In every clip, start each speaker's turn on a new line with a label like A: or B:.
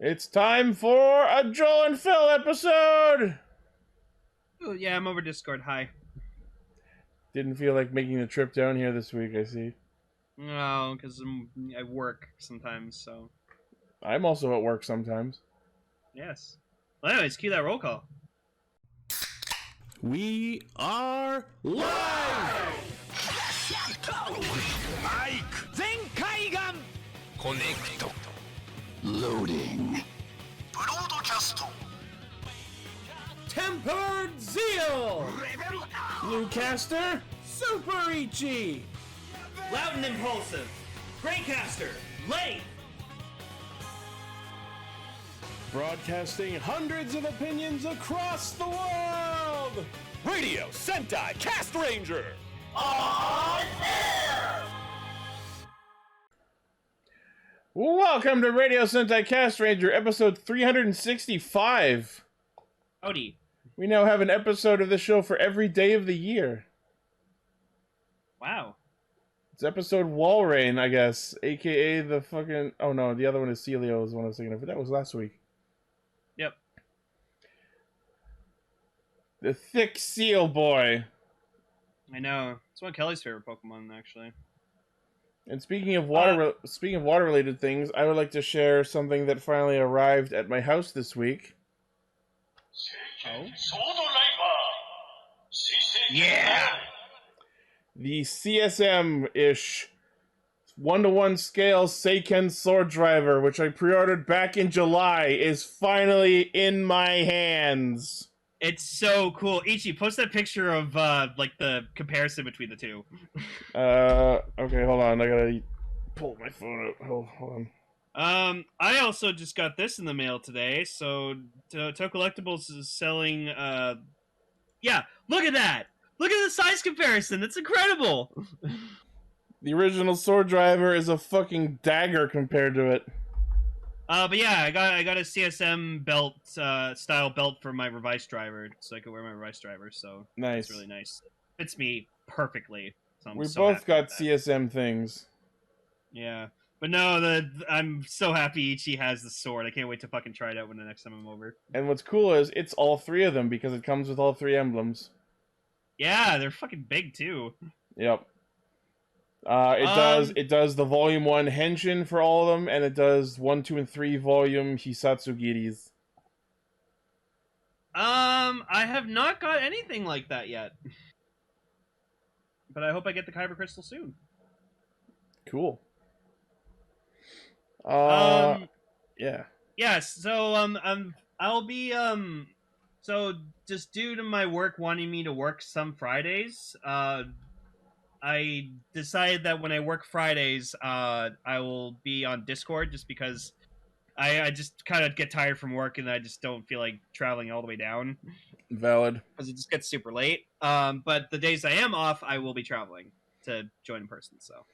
A: It's time for a Joel and Phil episode!
B: Oh, yeah, I'm over Discord. Hi.
A: Didn't feel like making the trip down here this week, I see.
B: No, because I work sometimes, so.
A: I'm also at work sometimes.
B: Yes. Well, anyways, cue that roll call.
C: We are live!
D: Loading.
C: Tempered Zeal! Bluecaster, Super Ichi!
E: Loud and impulsive. Greycaster. Lane.
C: Broadcasting hundreds of opinions across the world! Radio Sentai Castranger!
A: Welcome to Radio Sentai Castranger, episode 365.
B: Howdy.
A: We now have an episode of the show for every day of the year.
B: Wow.
A: It's episode Walrein, I guess, aka the fucking... Oh no, the other one is Celio is the one I was thinking of, but that was last week.
B: Yep.
A: The thick seal boy.
B: I know. It's one of Kelly's favorite Pokemon, actually.
A: And speaking of water-related things, I would like to share something that finally arrived at my house this week.
B: Oh?
E: Yeah!
A: The CSM-ish 1-to-1 scale Seiken Sword Driver, which I pre-ordered back in July, is finally in my hands.
B: It's so cool. Ichi, post that picture of, like, the comparison between the two.
A: Okay, hold on. I gotta pull my phone out. Hold on.
B: I also just got this in the mail today, so Collectibles is selling, yeah, look at that! Look at the size comparison, that's incredible!
A: The original Sword Driver is a fucking dagger compared to it.
B: But yeah, I got a CSM belt, style belt for my Revice driver, so I can wear my Revice driver, so
A: Nice.
B: it's really nice. Fits me perfectly, so I'm
A: We
B: so
A: both
B: happy
A: got
B: with that.
A: CSM things.
B: Yeah. But no, I'm so happy Ichi has the sword. I can't wait to fucking try it out when the next time I'm over.
A: And what's cool is, it's all three of them, because it comes with all three emblems.
B: Yeah, they're fucking big, too.
A: Yep. It does the volume 1 henshin for all of them, and it does 1, 2, and 3 volume Hisatsugiris.
B: I have not got anything like that yet. But I hope I get the Kyber Crystal soon.
A: Cool.
B: Yeah.
A: Yes,
B: so, I'll be, so, just due to my work wanting me to work some Fridays, I decided that when I work Fridays, I will be on Discord just because I just kind of get tired from work and I just don't feel like traveling all the way down.
A: Valid.
B: Because it just gets super late. But the days I am off, I will be traveling to join in person, so.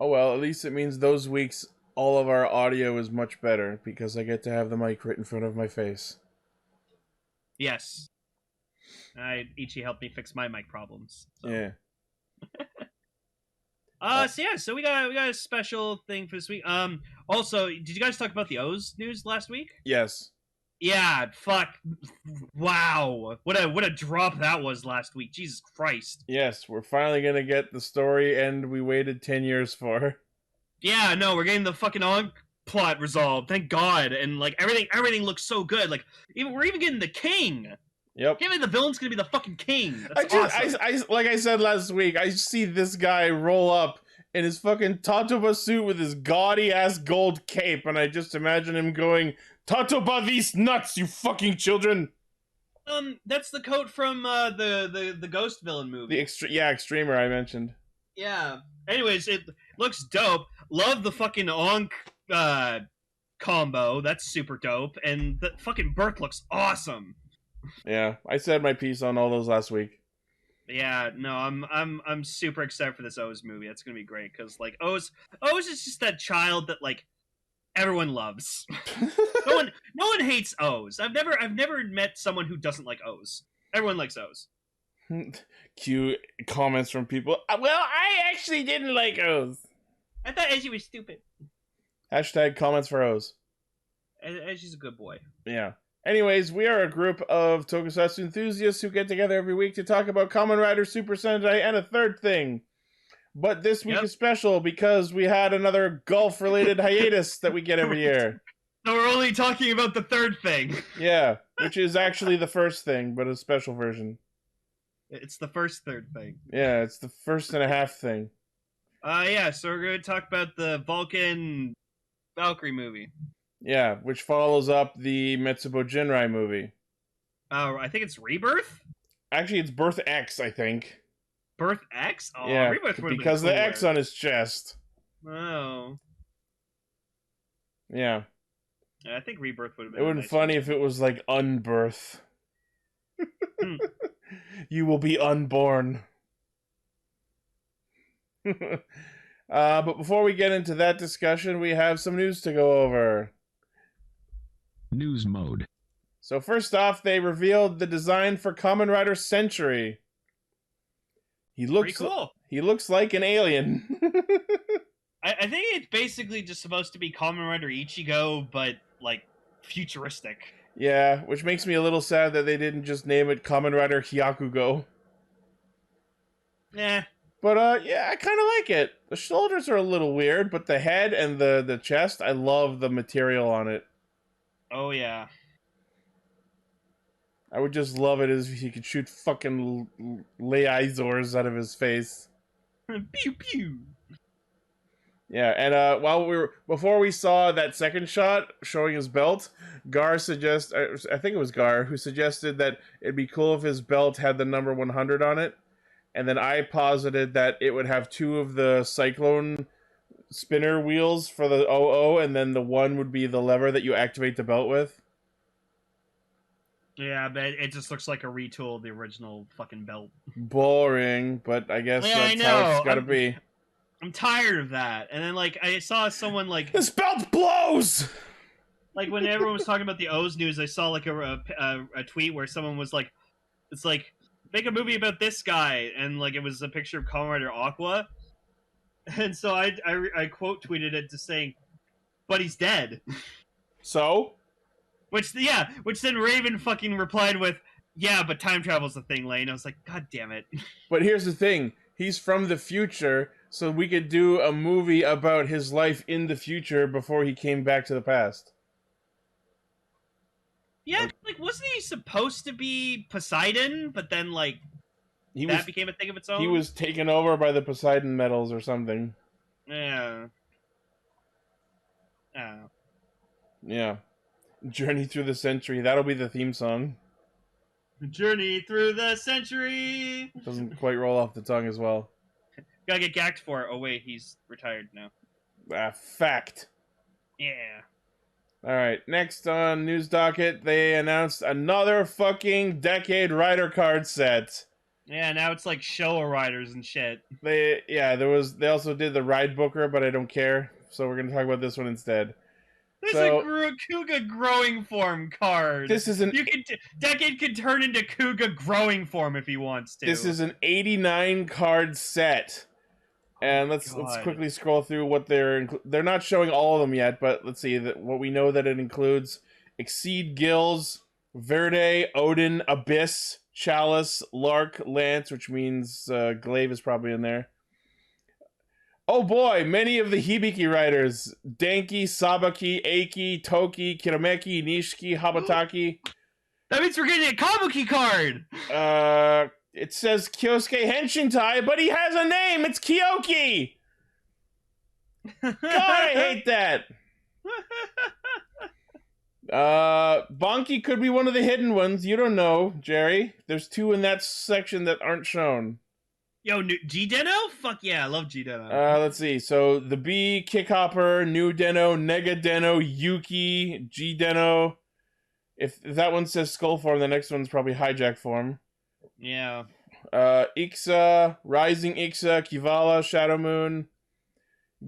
A: Oh well, at least it means those weeks all of our audio is much better, because I get to have the mic right in front of my face.
B: Yes. Ichi helped me fix my mic problems. So.
A: Yeah.
B: So we got a special thing for this week. Also, did you guys talk about the O's news last week?
A: Yes.
B: Yeah, fuck. Wow. What a drop that was last week. Jesus Christ.
A: Yes, we're finally gonna get the story end we waited 10 years for.
B: Yeah, no, we're getting the fucking on plot resolved. Thank God. And like everything looks so good. Like we're even getting the king.
A: Yep.
B: Give me the villain's gonna be the fucking king. That's awesome.
A: I like I said last week, I see this guy roll up in his fucking Tatoba suit with his gaudy ass gold cape, and I just imagine him going, "Tatoba these nuts, you fucking children!"
B: That's the coat from the Ghost villain movie.
A: Extremer I mentioned.
B: Yeah. Anyways, it looks dope. Love the fucking Onk combo. That's super dope. And the fucking Birth looks awesome.
A: Yeah, I said my piece on all those last week.
B: Yeah, no, I'm super excited for this O's movie. That's gonna be great because like O's is just that child that like everyone loves. no one hates O's. I've never met someone who doesn't like O's. Everyone likes O's.
A: Cue comments from people. Well, I actually didn't like O's.
B: I thought Edgy was stupid.
A: Hashtag comments for O's.
B: And she's a good boy.
A: Yeah. Anyways, we are a group of tokusatsu enthusiasts who get together every week to talk about Kamen Rider, Super Sentai, and a third thing. But this week is special because we had another golf-related hiatus that we get every year.
B: So we're only talking about the third thing.
A: Yeah, which is actually the first thing, but a special version.
B: It's the first third thing.
A: Yeah, it's the first and a half thing.
B: Yeah, so we're going to talk about the Vulcan Valkyrie movie.
A: Yeah, which follows up the Metsuboujindie movie.
B: I think it's Rebirth?
A: Actually, it's Birth X, I think.
B: Birth X? Oh,
A: yeah,
B: Rebirth
A: because the X on his chest.
B: Oh.
A: Yeah.
B: I think Rebirth would have been
A: It would have been funny if it was like Unbirth. You will be unborn. But before we get into that discussion, we have some news to go over.
D: News mode.
A: So first off, they revealed the design for Kamen Rider Century. He looks
B: pretty cool.
A: He looks like an alien.
B: I think it's basically just supposed to be Kamen Rider Ichigo, but like futuristic.
A: Yeah, which makes me a little sad that they didn't just name it Kamen Rider Hyakugo.
B: Yeah.
A: But yeah, I kind of like it. The shoulders are a little weird, but the head and the chest, I love the material on it.
B: Oh yeah.
A: I would just love it if he could shoot fucking lasers out of his face.
B: Pew pew.
A: Yeah, and before we saw that second shot showing his belt, I think it was Gar who suggested that it'd be cool if his belt had the number 100 on it, and then I posited that it would have 2 of the Cyclone spinner wheels for the 00, and then the 1 would be the lever that you activate the belt with.
B: Yeah, but it just looks like a retool of the original fucking belt.
A: Boring, but I guess that's how it's gotta be.
B: I'm tired of that. And then, like, I saw someone, like...
A: This belt blows!
B: Like, when everyone was talking about the O's news, I saw, like, a tweet where someone was like... It's like, make a movie about this guy. And, like, it was a picture of Kamen Rider Aqua. And so I quote tweeted it just saying, but he's dead.
A: So?
B: Which then Raven fucking replied with, yeah, but time travel's a thing, Lane. I was like, God damn it.
A: But here's the thing. He's from the future, so we could do a movie about his life in the future before he came back to the past.
B: Yeah, like, wasn't he supposed to be Poseidon, but then, like, became a thing of its own?
A: He was taken over by the Poseidon metals or something.
B: Yeah.
A: Yeah. Journey Through the Century. That'll be the theme song.
B: Journey Through the Century!
A: Doesn't quite roll off the tongue as well.
B: Gotta get gacked for it. Oh, wait, he's retired now.
A: Fact.
B: Yeah.
A: Alright, next on News Docket, they announced another fucking Decade Rider card set.
B: Yeah, now it's like Showa riders and shit.
A: They also did the Ride Booker, but I don't care, so we're gonna talk about this one instead.
B: There's a Kuga growing form card. Decade could turn into Kuga growing form if he wants to.
A: This is an 89 card set. And let's quickly scroll through what they're not showing all of them yet, but let's see what we know that it includes: Exceed Gills, Verde, Odin, Abyss, Chalice, Lark, Lance, which means Glaive is probably in there. Oh boy, many of the Hibiki riders: Denki, Sabaki, Eiki, Toki, Kirameki, Nishiki, Habataki.
B: That means we're getting a Kabuki card!
A: It says Kyosuke Henshintai, but he has a name! It's Kyoki! God, I hate that! Bonky could be one of the hidden ones. You don't know, Jerry. There's 2 in that section that aren't shown.
B: Yo, G-Deno? Fuck yeah, I love G-Deno.
A: Let's see. So, the B, Kickhopper, New Deno, Nega Deno, Yuki, G-Deno. If that one says Skull form, the next one's probably Hijack form.
B: Yeah.
A: Ixa, Rising Ixa, Kivala, Shadow Moon.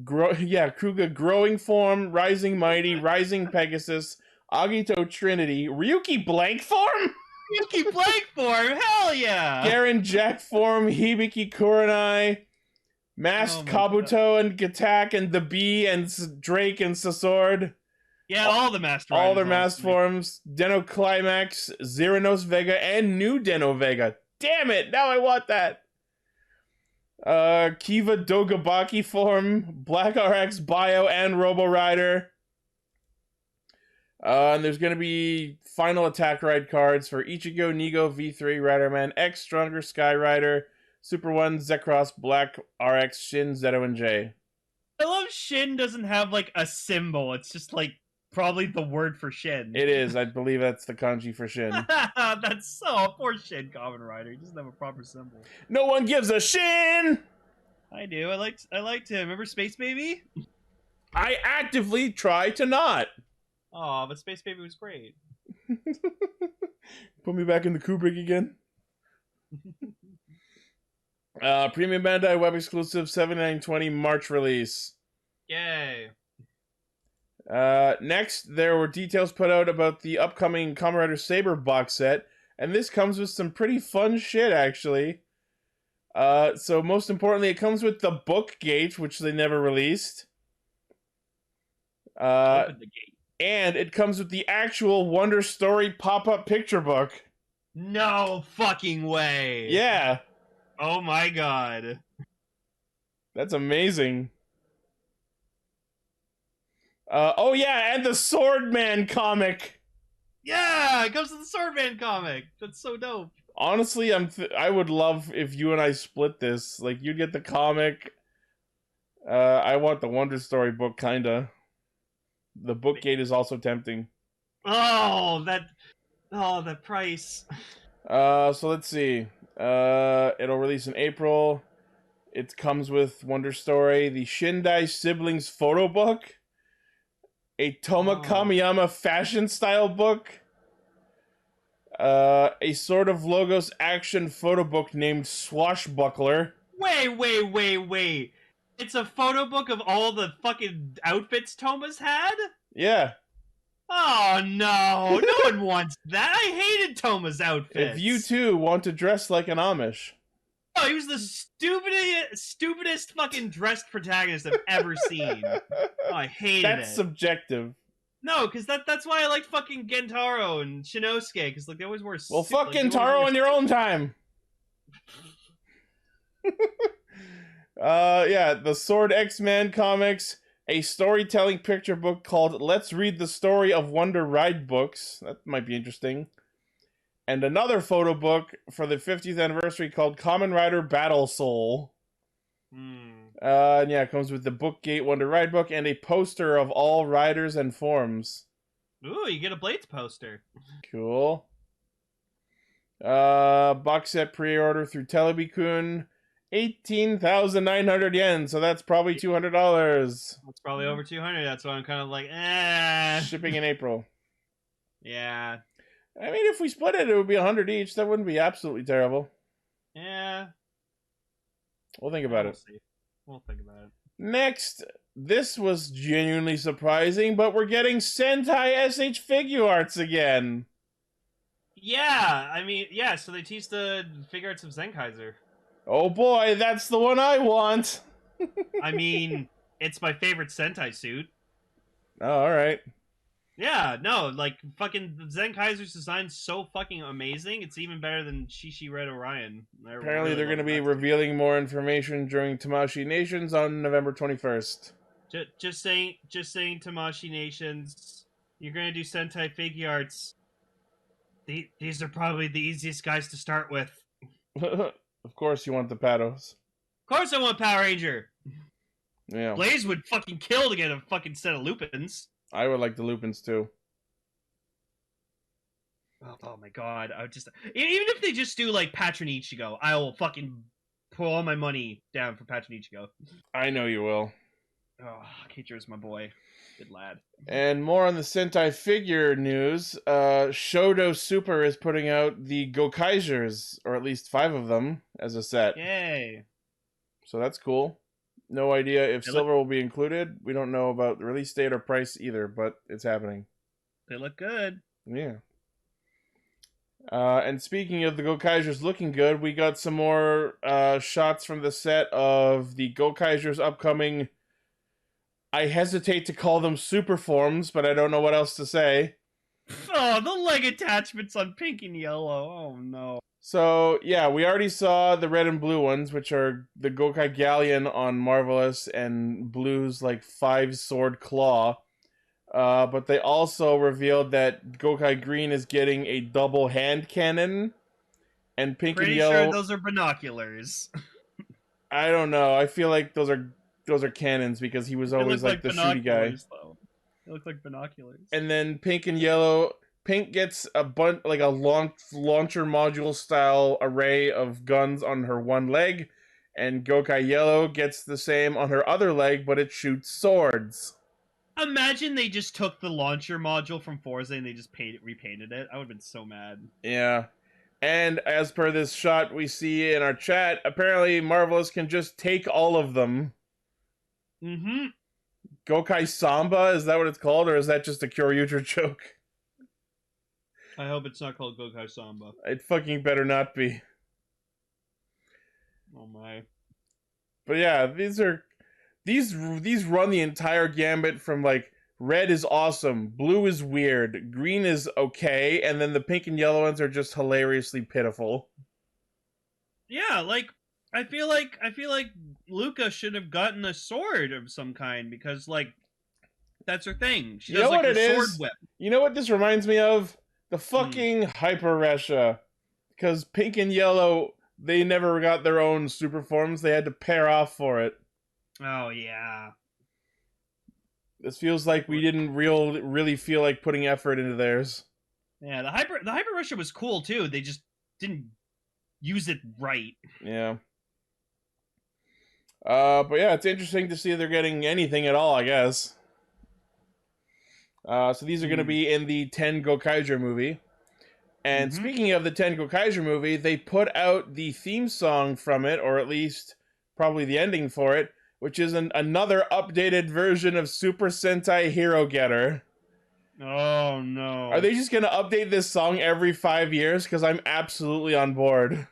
A: Kruga Growing Form, Rising Mighty, Rising Pegasus, Agito Trinity, Ryuki Blank Form?
B: Ryuki Blank Form? Hell yeah!
A: Garen Jack Form, Hibiki Kurenai, Masked Kabuto and Gatak and the Bee and Drake and Sasord.
B: Yeah, all the master
A: all
B: riders,
A: their masked
B: honestly.
A: forms, Deno Climax, Xeranos Vega, and new Deno Vega. Damn it, now I want that. Kiva Dogabaki form, Black RX Bio, and Robo Rider. And there's going to be final attack ride cards for Ichigo, Nigo, V3, Riderman, X, Stronger, Sky Rider, Super 1, Zekros, Black, RX, Shin, Zeto, and J.
B: I love Shin doesn't have, like, a symbol. It's just, like, probably the word for Shin.
A: It is. I believe that's the kanji for Shin.
B: That's so... Poor Shin Kamen Rider. He doesn't have a proper symbol.
A: No one gives a Shin!
B: I do. I liked him. Remember Space Baby?
A: I actively try to not.
B: Oh, but Space Baby was great.
A: Put me back in the Kubrick again. Premium Bandai Web exclusive 7920 March release.
B: Yay.
A: Next, there were details put out about the upcoming Kamen Rider Sabre box set, and this comes with some pretty fun shit, actually. So most importantly, it comes with the book gate, which they never released.
B: Open the gate.
A: And it comes with the actual Wonder Story pop-up picture book.
B: No fucking way.
A: Yeah.
B: Oh my god.
A: That's amazing. Oh yeah, and the Swordman comic.
B: Yeah, it comes to the Swordman comic. That's so dope.
A: Honestly, I would love if you and I split this. Like, you'd get the comic. I want the Wonder Story book, kinda. The book gate is also tempting.
B: Oh, that price.
A: So let's see. It'll release in April. It comes with Wonder Story, the Shindai siblings photo book, a Toma Kamiyama fashion style book, a sort of Logos action photo book named Swashbuckler.
B: Wait. It's a photo book of all the fucking outfits Toma's had?
A: Yeah.
B: Oh no, no one wants that. I hated Toma's outfits.
A: If you too want to dress like an Amish.
B: Oh, he was the stupidest fucking dressed protagonist I've ever seen. Oh, I hated it.
A: That's subjective.
B: No, because that's why I like fucking Gentaro and Shinosuke, because like they always wear.
A: Well, fuck Gentaro in your own time. Yeah, the Sword X-Man comics, a storytelling picture book called Let's Read the Story of Wonder Ride Books. That might be interesting. And another photo book for the 50th anniversary called Kamen Rider Battle Soul. And yeah, it comes with the Bookgate Wonder Ride book and a poster of all riders and forms.
B: Ooh, you get a Blades poster.
A: Cool. Box set pre-order through Telebikun. 18,900 yen, so that's probably $200.
B: That's probably over 200. That's why I'm kind of like, eh.
A: Shipping in April.
B: Yeah.
A: I mean, if we split it, it would be 100 each. That wouldn't be absolutely terrible.
B: Yeah.
A: We'll think about it.
B: See. We'll think about it.
A: Next, this was genuinely surprising, but we're getting Sentai SH figure arts again.
B: Yeah, I mean, yeah, so they teased the figure arts of Zenkaiser.
A: Oh boy, that's the one I want.
B: I mean, it's my favorite Sentai suit.
A: Oh, alright.
B: Yeah, no, like, fucking Zenkaiser's design's so fucking amazing, it's even better than Shishi Red Orion.
A: Apparently they're going to be revealing more information during Tamashii Nations on November 21st.
B: Just saying, Tamashii Nations, you're going to do Sentai figure arts. These are probably the easiest guys to start with.
A: Of course you want the Patos.
B: Of course I want Power Ranger!
A: Yeah.
B: Blaze would fucking kill to get a fucking set of Lupins.
A: I would like the Lupins too.
B: Oh my god, I would just... Even if they just do, like, Patron Ichigo, I will fucking put all my money down for Patron Ichigo.
A: I know you will.
B: Oh, Keiichiro's my boy. Good lad.
A: And more on the Sentai figure news. Shodo Super is putting out the Gokaijers, or at least 5 of them, as a set.
B: Yay.
A: So that's cool. No idea if silver will be included. We don't know about the release date or price either, but it's happening.
B: They look good.
A: Yeah. And speaking of the Gokaijers looking good, we got some more shots from the set of the Gokaijers upcoming I hesitate to call them super forms, but I don't know what else to say.
B: Oh, the leg attachments on pink and yellow. Oh no.
A: So, yeah, we already saw the red and blue ones, which are the Gokai Galleon on Marvelous and Blue's, like, 5-sword claw. But they also revealed that Gokai Green is getting a double hand cannon, and Pink
B: Pretty
A: and Yellow...
B: sure those are binoculars.
A: I don't know. I feel like those are cannons, because he was always, like the shooty guy.
B: Though. They look like binoculars.
A: And then Pink and Yellow... Pink gets a launcher module style array of guns on her one leg, and Gokai Yellow gets the same on her other leg, but it shoots swords.
B: Imagine they just took the launcher module from Forza and they just repainted it. I would have been so mad.
A: Yeah. And as per this shot we see in our chat, apparently Marvelous can just take all of them.
B: Mm-hmm.
A: Gokai Samba, is that what it's called, or is that just a Kyoryuger joke?
B: I hope it's not called Gokai Samba.
A: It fucking better not be.
B: Oh my.
A: But yeah, these run the entire gambit from, like, red is awesome, blue is weird, green is okay, and then the pink and yellow ones are just hilariously pitiful.
B: Yeah, like I feel like Luca should have gotten a sword of some kind, because like that's her thing. She does like a sword whip.
A: You know what this reminds me of? The fucking Hyper Resha. Because pink and yellow, they never got their own super forms. They had to pair off for it.
B: Oh yeah.
A: This feels like we didn't really feel like putting effort into theirs.
B: Yeah, the Hyper Resha was cool too. They just didn't use it right.
A: Yeah. But yeah, it's interesting to see they're getting anything at all, I guess. So these are going to be in the Ten Gokaiger movie. And speaking of the Ten Gokaiger movie, they put out the theme song from it, or at least probably the ending for it, which is another updated version of Super Sentai Hero Getter.
B: Oh no.
A: Are they just going to update this song every 5 years? Because I'm absolutely on board.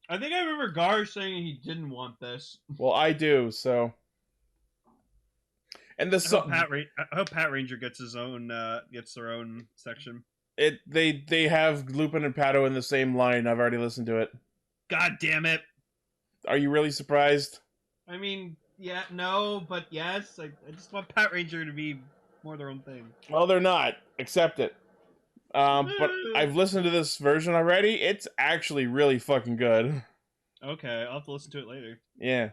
B: I think I remember Gar saying he didn't want this.
A: Well, I do, so... And the song...
B: I hope Pat Ranger gets his own, gets their own section.
A: They have Lupin and Pato in the same line. I've already listened to it.
B: God damn it.
A: Are you really surprised?
B: I mean, yeah, no, but yes. I just want Pat Ranger to be more their own thing.
A: Well, they're not. Accept it. But I've listened to this version already. It's actually really fucking good.
B: Okay, I'll have to listen to it later.
A: Yeah.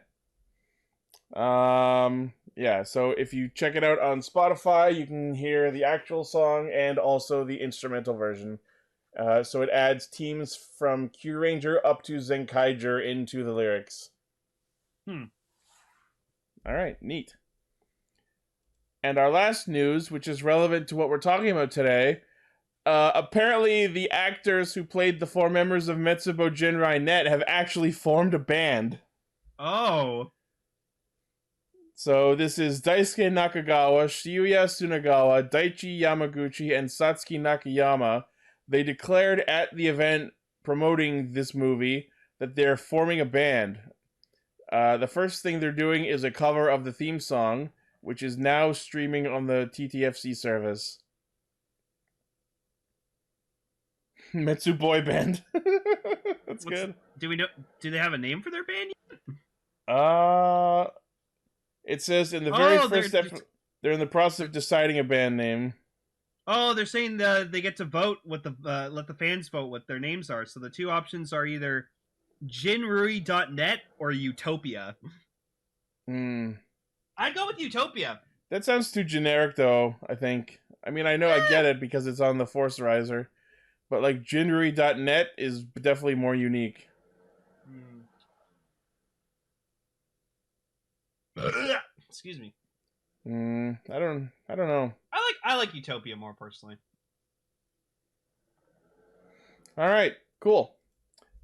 A: Yeah, so if you check it out on Spotify, you can hear the actual song and also the instrumental version. So it adds teams from Q Ranger up to Zenkaiger into the lyrics. Alright, neat. And our last news, which is relevant to what we're talking about today, apparently the actors who played the 4 members of Metsuboujindie Net have actually formed a band.
B: Oh.
A: So this is Daisuke Nakagawa, Shibuya Tsunagawa, Daichi Yamaguchi, and Satsuki Nakayama. They declared at the event promoting this movie that they're forming a band. The first thing they're doing is a cover of the theme song, which is now streaming on the TTFC service. Metsu Boy Band. That's good.
B: Do they have a name for their band
A: yet? It says in the very first step, they're in the process of deciding a band name.
B: Oh, they're saying they get to vote what let the fans vote what their names are. So the two options are either Jinrui.net or Utopia. I'd go with Utopia.
A: That sounds too generic, though, I think. I mean, I know I get it because it's on the Force Riser. But, like, Jinrui.net is definitely more unique.
B: Excuse me.
A: I don't know.
B: I like Utopia more personally.
A: All right, cool.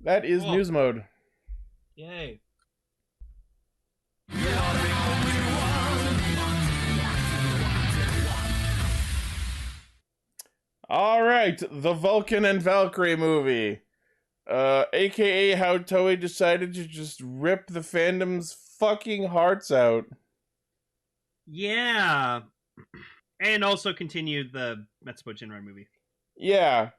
A: That is news mode.
B: Yay.
A: All right, the Vulcan and Valkyrie movie. AKA how Toei decided to just rip the fandom's fucking hearts out.
B: Yeah. And also continue the Metsuboujindie movie.
A: Yeah.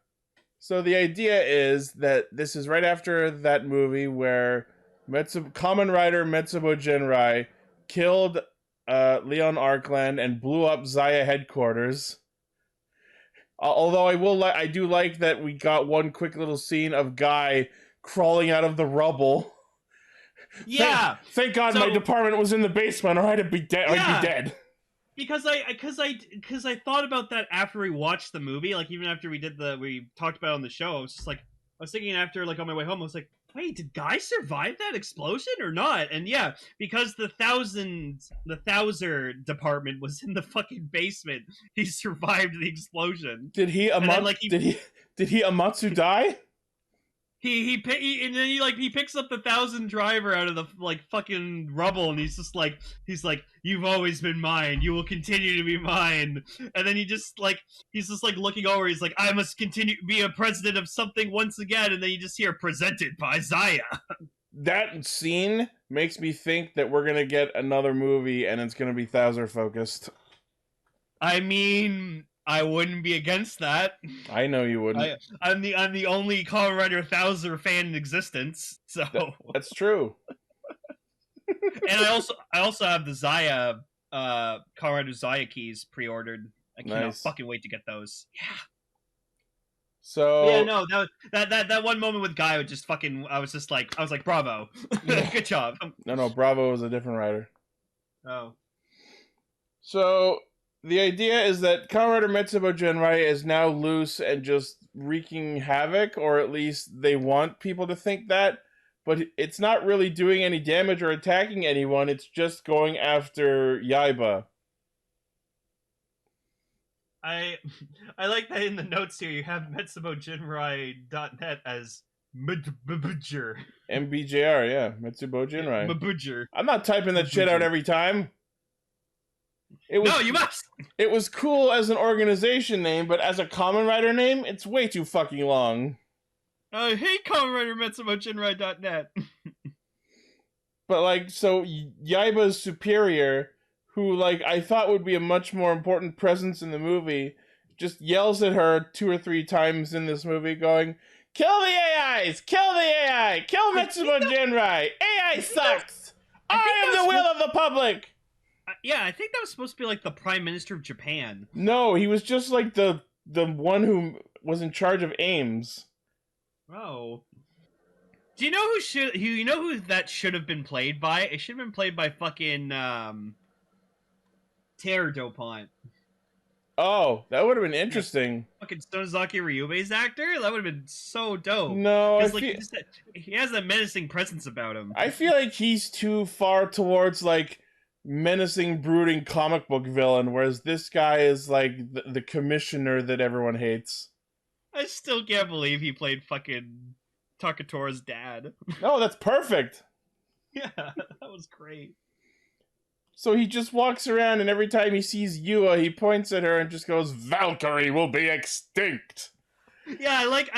A: So the idea is that this is right after that movie where Kamen Rider Metsuboujindie killed Leon Arkland and blew up Zaya headquarters. Although I do like that we got one quick little scene of Guy crawling out of the rubble.
B: Yeah.
A: Thank God my department was in the basement, or I'd be dead.
B: Yeah.
A: I'd be dead.
B: Because I thought about that after we watched the movie, like even after we talked about it on the show. I was just like, I was thinking after, like on my way home, I was like, wait, did Guy survive that explosion or not? And yeah, because the Thouser department was in the fucking basement, he survived the explosion.
A: Did he Amatsu die?
B: He picks up the 1000 driver out of the like fucking rubble, and he's like you've always been mine, you will continue to be mine. And then he's just like looking over, he's like, I must continue to be a president of something once again. And then you just hear presented by Zaya.
A: That scene makes me think that we're gonna get another movie and it's gonna be Thouser focused.
B: I mean, I wouldn't be against that.
A: I know you wouldn't.
B: I'm the only Kamen Rider Thouser fan in existence, so
A: that's true.
B: And I also have the Zaya Kamen Rider Zaya keys pre-ordered. I cannot fucking wait to get those. Yeah.
A: So
B: yeah, no, that one moment with Guy was just fucking. I was like, bravo, good job.
A: No, Bravo was a different writer.
B: Oh.
A: So the idea is that Kamen Rider Metsuboujindie is now loose and just wreaking havoc, or at least they want people to think that, but it's not really doing any damage or attacking anyone, it's just going after Yaiba.
B: I like that in the notes here you have Metsuboujindie.net as Mbujur.
A: MBJR, yeah, Metsuboujindie.
B: Mbujur.
A: I'm not typing that shit out every time.
B: No, you must!
A: It was cool as an organization name, but as a Kamen Rider name, it's way too fucking long.
B: I hate Kamen Rider Metsuboujindie.net.
A: But, like, so Yaiba's superior, who, like, I thought would be a much more important presence in the movie, just yells at her 2 or 3 times in this movie, going, "Kill the AIs! Kill the AI! Kill Metsuboujindie! AI sucks! I am the will of the public!"
B: Yeah, I think that was supposed to be like the Prime Minister of Japan.
A: No, he was just like the one who was in charge of AIMS.
B: Oh. Do you know who that should have been played by? It should have been played by fucking Terror Dopont.
A: Oh, that would have been interesting.
B: Fucking Sonozaki Ryube's actor? That would have been so dope.
A: No,
B: he has that menacing presence about him.
A: I feel like he's too far towards, like, menacing, brooding comic book villain, whereas this guy is like the commissioner that everyone hates.
B: I still can't believe he played fucking Takatora's dad.
A: Oh, that's perfect.
B: Yeah, that was great.
A: So he just walks around, and every time he sees Yua, he points at her and just goes, "Valkyrie will be extinct."
B: Yeah, I like.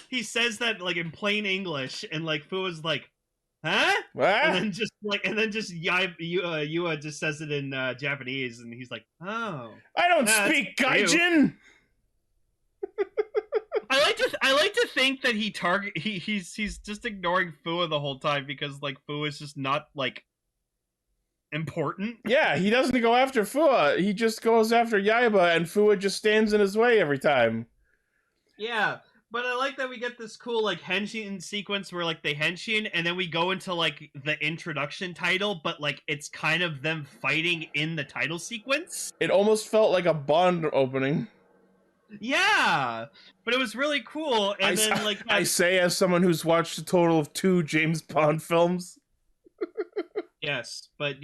B: He says that like in plain English, and like Fua's like, huh?
A: What?
B: And then just Yua just says it in Japanese, and he's like, "Oh,
A: I don't speak Gaijin."
B: I like to think that he's just ignoring Fua the whole time because like Fua is just not like important.
A: Yeah, he doesn't go after Fua. He just goes after Yaiba, and Fua just stands in his way every time.
B: Yeah. But I like that we get this cool, like, henshin sequence where, like, they henshin, and then we go into, like, the introduction title, but, like, it's kind of them fighting in the title sequence.
A: It almost felt like a Bond opening.
B: Yeah! But it was really cool, and
A: I say as someone who's watched a total of 2 James Bond films.
B: Yes, but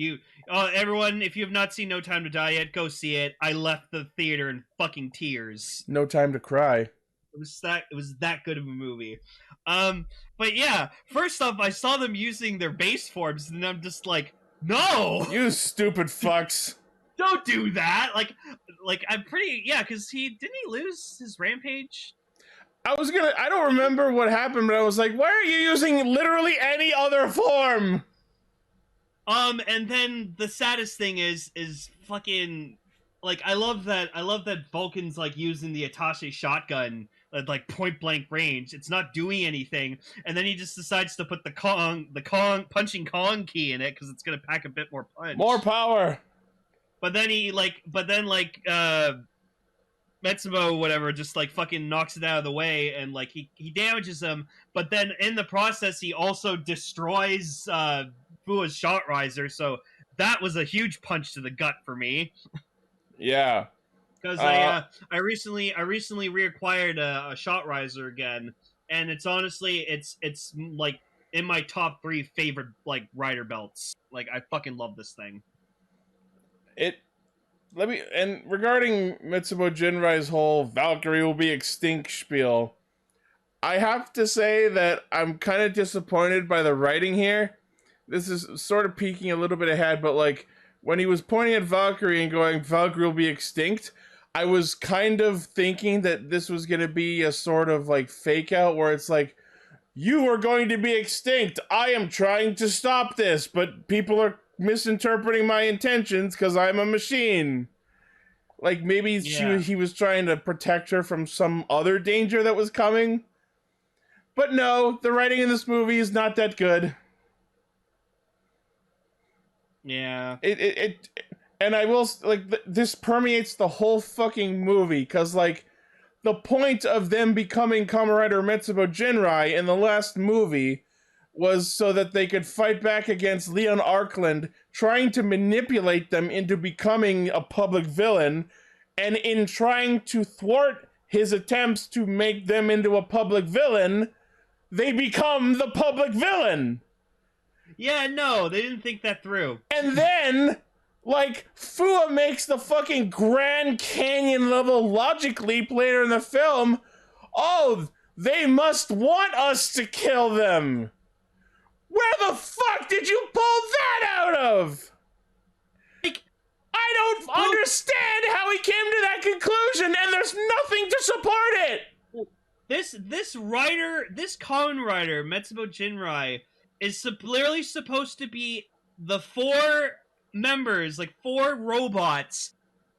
B: everyone, if you have not seen No Time to Die yet, go see it. I left the theater in fucking tears.
A: No Time to Cry.
B: It was that good of a movie. But yeah, first off, I saw them using their base forms, and I'm just like, no!
A: You stupid fucks.
B: Don't do that! Like I'm pretty, yeah, because didn't he lose his rampage?
A: I don't remember what happened, but I was like, why are you using literally any other form?
B: And then the saddest thing is fucking like I love that Vulcan's like using the attaché shotgun at like point blank range. It's not doing anything, and then he just decides to put the punching Kong key in it because it's gonna pack a bit more punch.
A: More power.
B: But then Metsubo whatever just like fucking knocks it out of the way and like he damages him, but then in the process he also destroys Fua's shot riser, so that was a huge punch to the gut for me.
A: Yeah.
B: Because I recently reacquired a shot riser again, and it's honestly it's like in my top 3 favorite like rider belts. Like I fucking love this thing.
A: And regarding Metsuboujindie's whole Valkyrie will be extinct spiel, I have to say that I'm kind of disappointed by the writing here. This is sort of peeking a little bit ahead, but like when he was pointing at Valkyrie and going, Valkyrie will be extinct, I was kind of thinking that this was going to be a sort of like fake out where it's like, you are going to be extinct. I am trying to stop this, but people are misinterpreting my intentions because I'm a machine. Like maybe he was trying to protect her from some other danger that was coming. But no, the writing in this movie is not that good.
B: Yeah.
A: And I will, like, this permeates the whole fucking movie, because, like, the point of them becoming Kamen Rider Metsuboujindie in the last movie was so that they could fight back against Leon Arkland, trying to manipulate them into becoming a public villain, and in trying to thwart his attempts to make them into a public villain, they become the public villain.
B: Yeah, no, they didn't think that through.
A: And then, like, Fua makes the fucking Grand Canyon level logic leap later in the film. Oh, they must want us to kill them. Where the fuck did you pull that out of?
B: Like,
A: I don't understand how he came to that conclusion, and there's nothing to support it.
B: This Kamen Rider, Metsuboujindie, is literally supposed to be the 4 members, like 4 robots,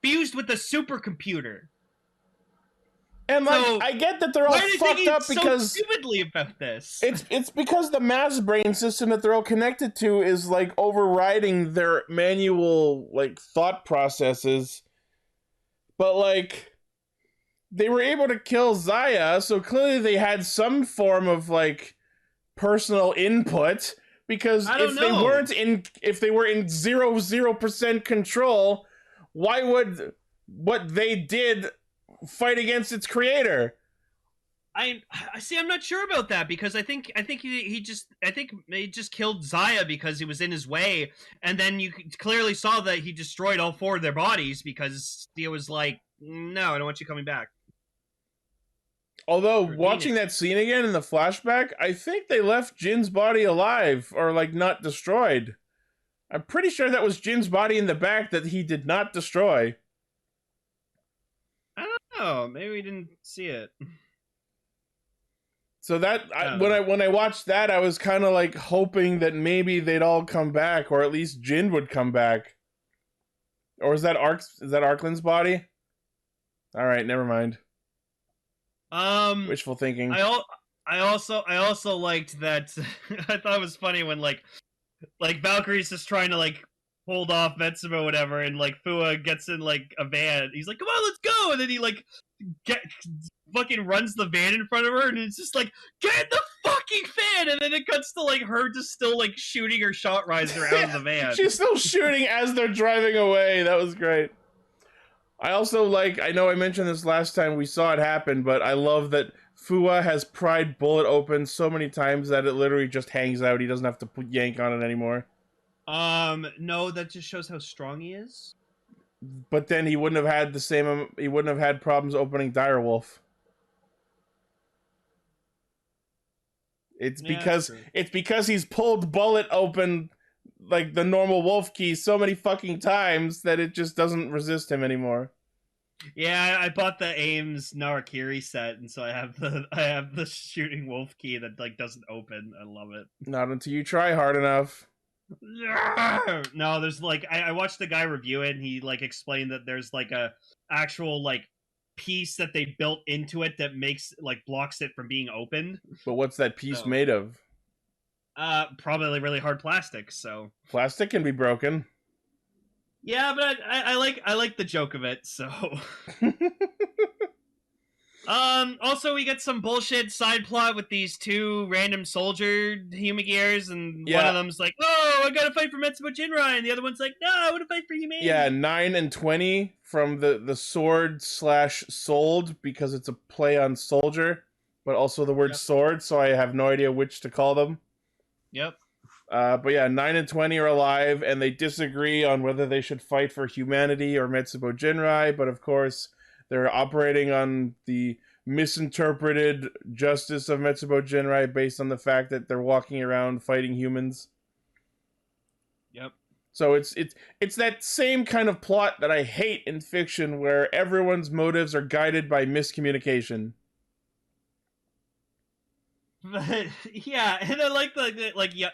B: fused with a supercomputer.
A: And like, so, I get that they're all fucked up because
B: so stupidly about this.
A: It's because the mass brain system that they're all connected to is like overriding their manual like thought processes. But like, they were able to kill Zaya, so clearly they had some form of like personal input, because if they were in 0% control, why would what they did fight against its creator?
B: I see. I'm not sure about that, because I think he just killed Zaya because he was in his way, and then you clearly saw that he destroyed all 4 of their bodies because he was like, no, I don't want you coming back.
A: Although, watching that scene again in the flashback, I think they left Jin's body alive, or, like, not destroyed. I'm pretty sure that was Jin's body in the back that he did not destroy.
B: I don't know. Maybe we didn't see it.
A: So that, when I watched that, I was kind of, like, hoping that maybe they'd all come back, or at least Jin would come back. Or is that Arkland's body? Alright, never mind. Wishful thinking.
B: I also liked that. I thought it was funny when like Valkyrie's just trying to like hold off Metsubo or whatever, and like Fua gets in like a van. He's like, "Come on, let's go!" And then he like fucking runs the van in front of her, and it's just like, "Get in the fucking van!" And then it cuts to like her just still like shooting her shot riser out of the van.
A: She's still shooting as they're driving away. That was great. I also like, I know I mentioned this last time we saw it happen, but I love that Fua has pried Bullet open so many times that it literally just hangs out. He doesn't have to yank on it anymore.
B: No, that just shows how strong he is.
A: But then he wouldn't have had he wouldn't have had problems opening Direwolf. It's because he's pulled Bullet open like the normal wolf key so many fucking times that it just doesn't resist him anymore.
B: Yeah, I bought the Ames Narakiri set, and so I have the shooting wolf key that like doesn't open. I love it.
A: Not until you try hard enough.
B: No, there's like I watched the guy review it, and he like explained that there's like a actual like piece that they built into it that makes like blocks it from being opened.
A: But what's that piece
B: So-
A: made of?
B: Probably really hard plastic. So
A: Plastic can be broken.
B: yeah, but I like the joke of it. So also we get some bullshit side plot with these two random soldier humagears, and one of them's like, "Oh, I gotta fight for Metsuboujindie," and the other one's like, "No, I want to fight for humanity."
A: Yeah, 9 and 20 from the sword/sold, because it's a play on soldier, but also the word sword, so I have no idea which to call them.
B: Yep.
A: But yeah, 9 and 20 are alive, and they disagree on whether they should fight for humanity or Metsuboujindie, but of course, they're operating on the misinterpreted justice of Metsuboujindie based on the fact that they're walking around fighting humans.
B: Yep.
A: So it's that same kind of plot that I hate in fiction, where everyone's motives are guided by miscommunication.
B: But yeah, and I like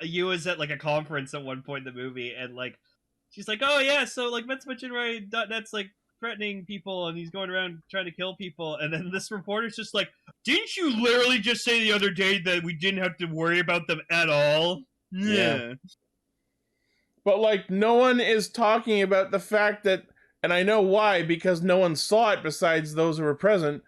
B: you was at like a conference at one point in the movie, and like she's like, "Oh yeah, so like Metsuboujindie.net's like threatening people, and he's going around trying to kill people," and then this reporter's just like, "Didn't you literally just say the other day that we didn't have to worry about them at all?"
A: Yeah. But like, no one is talking about the fact that, and I know why, because no one saw it besides those who were present.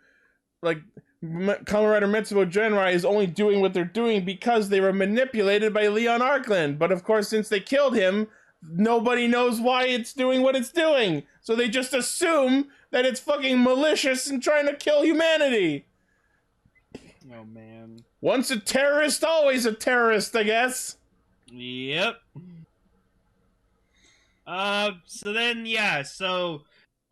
A: Like, Kamen Rider Metsuboujindie is only doing what they're doing because they were manipulated by Leon Arkland. But of course, since they killed him, nobody knows why it's doing what it's doing. So they just assume that it's fucking malicious and trying to kill humanity.
B: Oh man.
A: Once a terrorist, always a terrorist, I guess.
B: Yep. So then, yeah, so,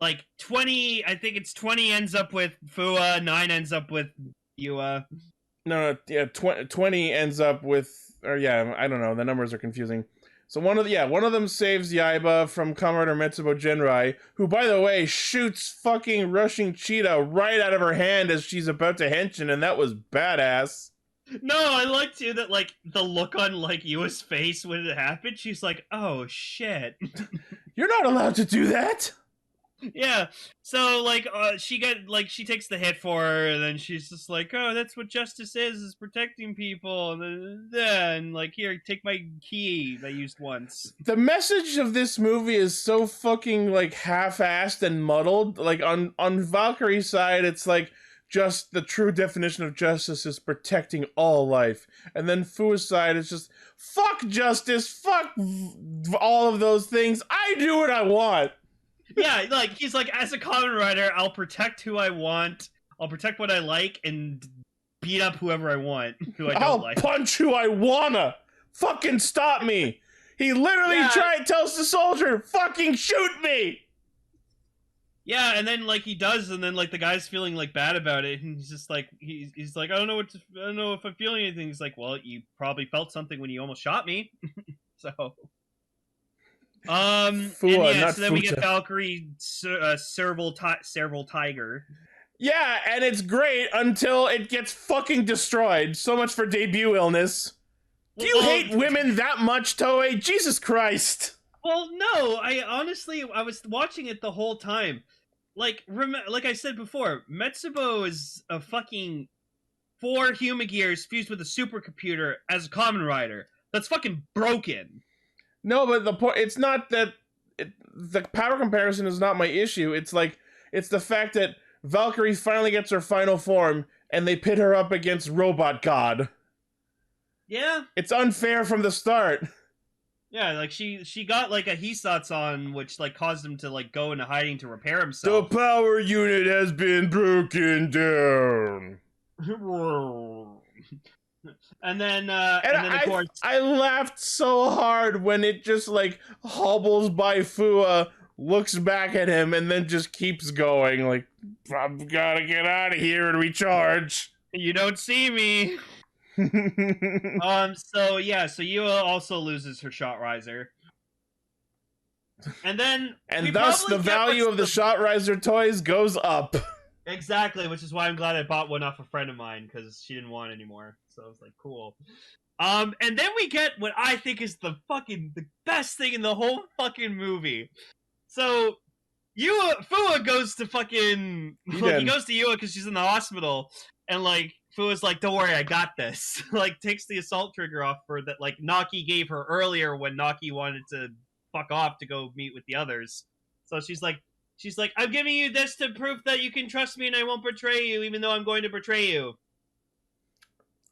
B: like, 20, I think it's 20 ends up with Fua, 9 ends up with Yua.
A: No, yeah, 20 ends up with, or yeah, I don't know, the numbers are confusing. So one of them saves Yaiba from Kamen Rider Metsuboujindie, who, by the way, shoots fucking rushing Cheetah right out of her hand as she's about to henshin, and that was badass.
B: No, I like too that like the look on like Yua's face when it happened. She's like, "Oh shit."
A: You're not allowed to do that.
B: Yeah. So like she takes the hit for her, and then she's just like, "Oh, that's what justice is protecting people." And then like, "Here, take my key that I used once."
A: The message of this movie is so fucking like half-assed and muddled. Like on Valkyrie's side, it's like, just the true definition of justice is protecting all life. And then Fu's side is just, fuck justice, fuck all of those things. I do what I want.
B: Yeah, like, he's like, as a Kamen Rider, I'll protect who I want, I'll protect what I like, and beat up whoever I want, who I don't like.
A: I'll punch who I wanna. Fucking stop me. He literally tells the soldier, fucking shoot me.
B: Yeah, and then like he does, and then like the guy's feeling like bad about it, and he's just like he's like, I don't know if I'm feeling anything. He's like, well, you probably felt something when you almost shot me. So
A: Fua,
B: and
A: not
B: so then we get
A: Futa.
B: Valkyrie Serval Tiger.
A: Yeah, and it's great until it gets fucking destroyed. So much for debut illness. Do you hate women that much, Toei? Jesus Christ.
B: Well, no, I was watching it the whole time. Like I said before, Metsubo is a fucking 4 humagears fused with a supercomputer as a Kamen Rider. That's fucking broken.
A: No, but the point, it's not that the power comparison is not my issue. It's like, it's the fact that Valkyrie finally gets her final form and they pit her up against Robot God.
B: Yeah.
A: It's unfair from the start.
B: Yeah, like she got like a Hisatsu on, which like caused him to like go into hiding to repair
A: The
B: himself.
A: power unit has been broken down.
B: And then of course,
A: I laughed so hard when it just like hobbles by Fua, looks back at him, and then just keeps going. Like, I've gotta get out of here and recharge.
B: you don't see me. So Yua also loses her shot riser. And then
A: and thus the value of the shot riser toys goes up.
B: Exactly, which is why I'm glad I bought one off a friend of mine, because she didn't want it anymore. So I was like, cool. And then we get what I think is the best thing in the whole fucking movie. So Fua goes to fucking he goes to Yua because she's in the hospital, and like Fua's like, "Don't worry, I got this." Like takes the assault trigger off her that like Naki gave her earlier when Naki wanted to fuck off to go meet with the others. So she's like, "I'm giving you this to prove that you can trust me and I won't betray you, even though I'm going to betray you."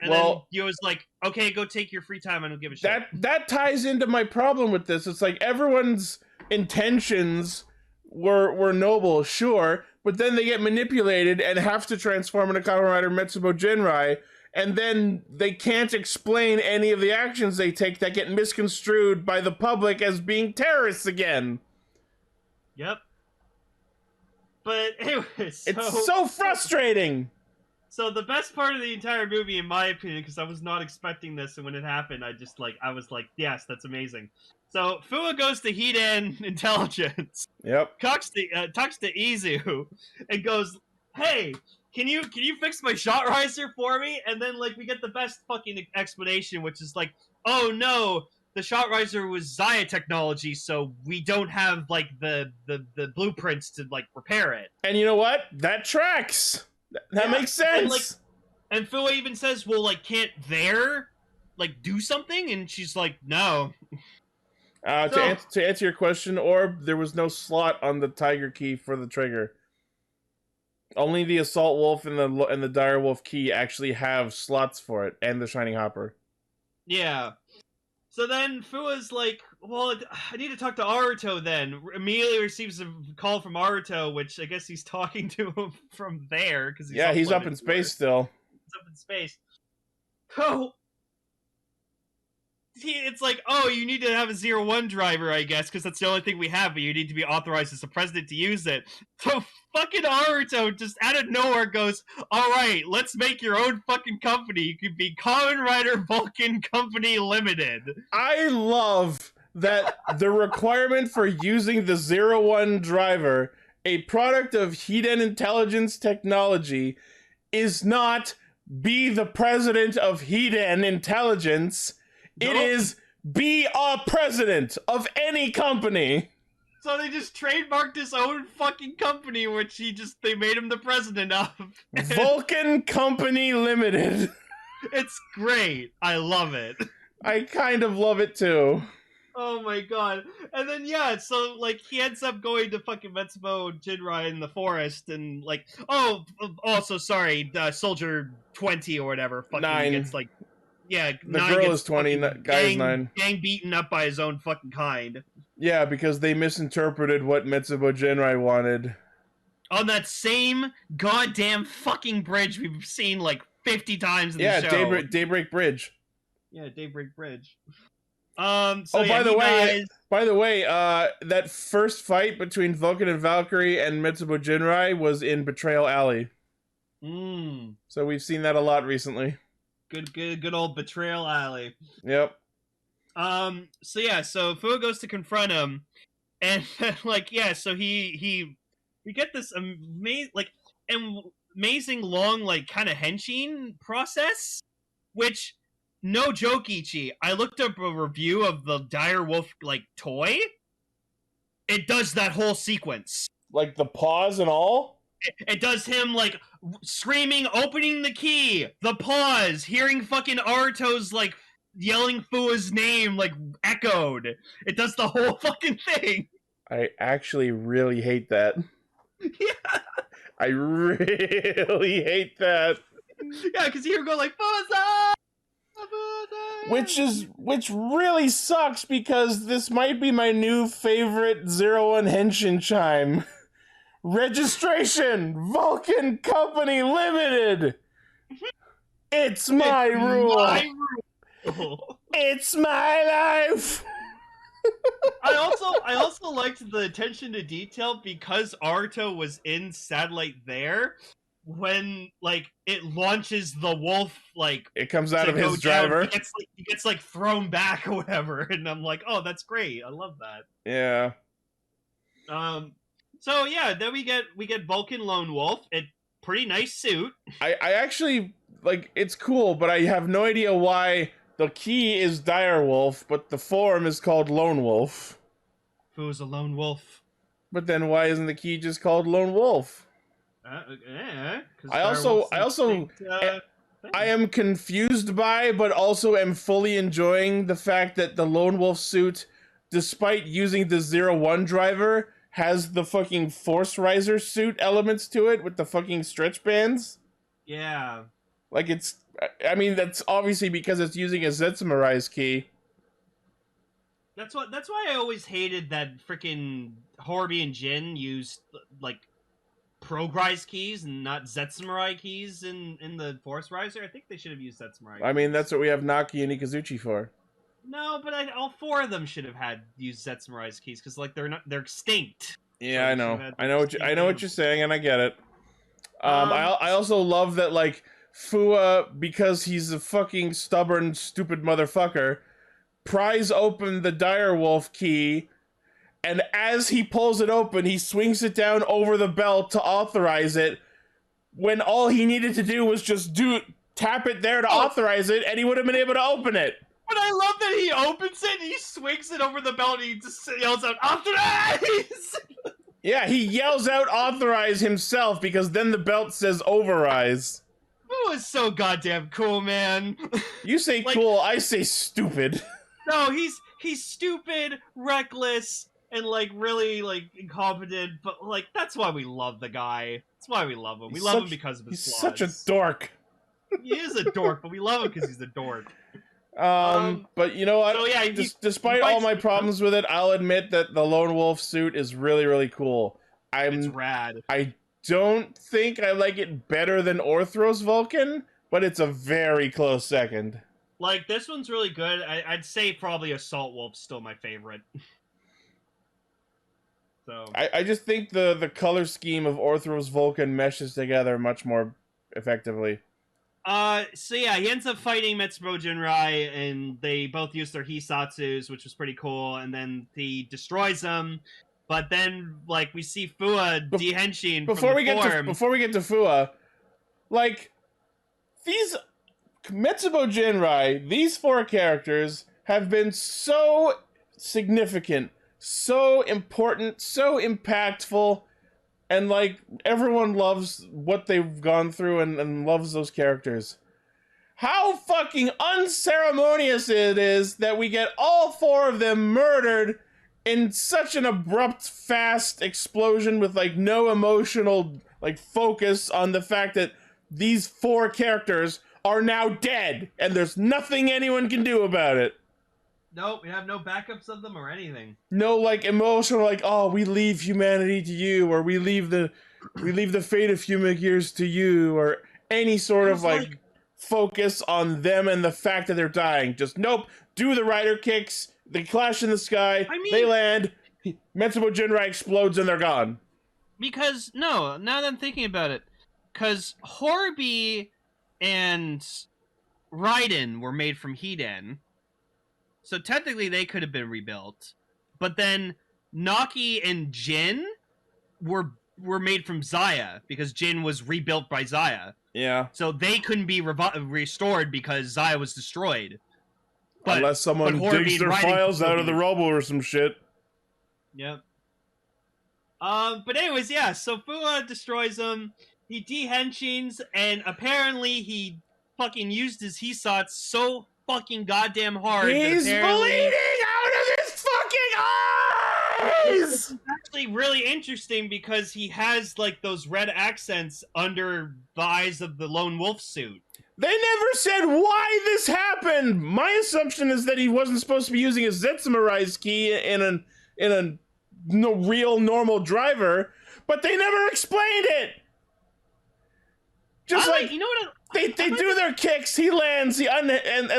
B: And then Yua's like, "Okay, go take your free time. I don't give a shit."
A: That ties into my problem with this. It's like everyone's intentions were noble, sure, but then they get manipulated and have to transform into Kamen Rider Metsuboujindie, and then they can't explain any of the actions they take that get misconstrued by the public as being terrorists again.
B: Yep. But anyways,
A: it's so frustrating.
B: So the best part of the entire movie, in my opinion, because I was not expecting this, and when it happened, I was like, yes, that's amazing. So Fua goes to Hiden Intelligence.
A: Yep.
B: Talks to Izu and goes, "Hey, can you fix my shot riser for me?" And then like we get the best fucking explanation, which is like, "Oh no, the shot riser was Zaya technology, so we don't have like the blueprints to like repair it."
A: And you know what? That tracks. That makes sense.
B: And Fua even says, "Well, like, can't there like do something?" And she's like, "No."
A: To answer your question, Orb, there was no slot on the Tiger key for the trigger. Only the Assault Wolf and the Dire Wolf key actually have slots for it, and the Shining Hopper.
B: Yeah. So then Fua's like, "Well, I need to talk to Aruto then." Immediately receives a call from Aruto, which I guess he's talking to him from there. Cause
A: he's up in space still.
B: He's up in space. Oh. It's like, "Oh, you need to have a 01 driver, I guess, because that's the only thing we have, but you need to be authorized as the president to use it." So fucking Aruto just out of nowhere goes, "All right, let's make your own fucking company. You could be Kamen Rider Vulcan Company Limited."
A: I love that the requirement for using the 01 driver, a product of Hiden Intelligence technology, is not be the president of Hiden Intelligence. It is be a president of any company.
B: So they just trademarked his own fucking company, which they made him the president of.
A: Vulcan Company Limited.
B: It's great. I love it.
A: I kind of love it too.
B: Oh my god. And then so like he ends up going to fucking Metsuboujindie in the forest, and like, oh, also sorry, Soldier 20 or whatever fucking
A: 9
B: gets like, yeah,
A: the girl is 20, guy's 9.
B: Gang beaten up by his own fucking kind.
A: Yeah, because they misinterpreted what Metsuboujindie wanted.
B: On that same goddamn fucking bridge we've seen like 50 times in the show.
A: Yeah, Daybreak Bridge.
B: Yeah, Daybreak Bridge.
A: By the way, that first fight between Vulcan and Valkyrie and Metsuboujindie was in Betrayal Alley. So we've seen that a lot recently.
B: Good old Betrayal Alley.
A: Yep.
B: So Fua goes to confront him, and like, so we get this amazing long like kind of henshin process, which, no joke, Ichi, I looked up a review of the Dire Wolf like toy. It does that whole sequence,
A: like the pause and all.
B: It does him like screaming, opening the key, the pause, hearing fucking Aruto's like yelling Fua's name like echoed. It does the whole fucking thing.
A: I actually really hate that.
B: Yeah.
A: I really hate that.
B: Yeah, because you go like Fuza!
A: Which really sucks, because this might be my new favorite 01 Henshin chime. Registration! Vulcan Company Limited! It's my rule! It's my life!
B: I also liked the attention to detail, because Aruto was in satellite there when like it launches the wolf, like
A: it comes out of his driver.
B: He gets like thrown back or whatever, and I'm like, oh, that's great. I love that.
A: Yeah.
B: So yeah, then we get Vulcan Lone Wolf. A pretty nice suit.
A: I actually like, it's cool, but I have no idea why the key is Direwolf, but the form is called Lone Wolf.
B: Fua's a lone wolf.
A: But then why isn't the key just called Lone Wolf? I am confused by, but also am fully enjoying the fact that the Lone Wolf suit, despite using the 01 driver, has the fucking Force Riser suit elements to it with the fucking stretch bands.
B: Yeah.
A: Like I mean, that's obviously because it's using a Zetsumarais key.
B: That's why I always hated that freaking Horby and Jin used like Progrise keys and not Zetsumarai keys in the Force Riser. I think they should have used Zetsumarai.
A: I mean, that's what we have Naki and Ikazuchi for.
B: No, but all four of them should have had used Zetsumarai's keys because like they're extinct.
A: Yeah,
B: So
A: I know what you're saying, and I get it. I also love that like Fua, because he's a fucking stubborn, stupid motherfucker, pries open the Direwolf key, and as he pulls it open, he swings it down over the belt to authorize it, when all he needed to do was just tap it there to authorize it, and he would have been able to open it.
B: But I love that he opens it, and he swings it over the belt, and he just yells out, "Authorize!"
A: Yeah, he yells out "authorize" himself, because then the belt says "overize."
B: Fua is so goddamn cool, man.
A: You say
B: like,
A: cool, I say stupid.
B: No, he's stupid, reckless, and like really like incompetent. But like that's why we love the guy. That's why we love him. We love him because of his
A: He's
B: flaws.
A: such a dork.
B: He is a dork, but we love him because he's a dork.
A: But you know what?
B: So yeah,
A: despite all my problems with it, I'll admit that the Lone Wolf suit is really, really cool.
B: It's rad.
A: I don't think I like it better than Orthros Vulcan, but it's a very close second.
B: Like, this one's really good. I'd say probably Assault Wolf's still my favorite. So
A: I just think the color scheme of Orthros Vulcan meshes together much more effectively.
B: So yeah, he ends up fighting Metsuboujindie, and they both use their Hisatsus, which was pretty cool, and then he destroys them. But then, like, we see Fua de-henching
A: before we get to Fua, like, these Metsuboujindie, these four characters have been so significant, so important, so impactful, and like everyone loves what they've gone through and loves those characters. How fucking unceremonious it is that we get all four of them murdered in such an abrupt, fast explosion with like no emotional like focus on the fact that these four characters are now dead and there's nothing anyone can do about it.
B: Nope, we have no backups of them or anything.
A: No like emotional like, oh, we leave humanity to you, or we leave the fate of human gears to you, or any sort of like focus on them and the fact that they're dying. Just nope, do the rider kicks, they clash in the sky, they land, Metsuboujindie explodes and they're gone.
B: Because now that I'm thinking about it, because Horby and Raiden were made from Hiden, so technically they could have been rebuilt. But then Naki and Jin were made from Zaya, because Jin was rebuilt by Zaya.
A: Yeah.
B: So they couldn't be restored because Zaya was destroyed. But,
A: unless someone digs their files out of the rubble or some shit.
B: Yep. But anyways, yeah, so Fua destroys him, he de-henchings, and apparently he fucking used his Hisatsu so fucking goddamn hard.
A: He's bleeding out of his fucking eyes!
B: It's actually really interesting because he has, like, those red accents under the eyes of the Lone Wolf suit.
A: They never said why this happened! My assumption is that he wasn't supposed to be using a Zetsumarais key in a real normal driver, but they never explained it! Just like,
B: you know what?
A: They do their kicks, he lands, and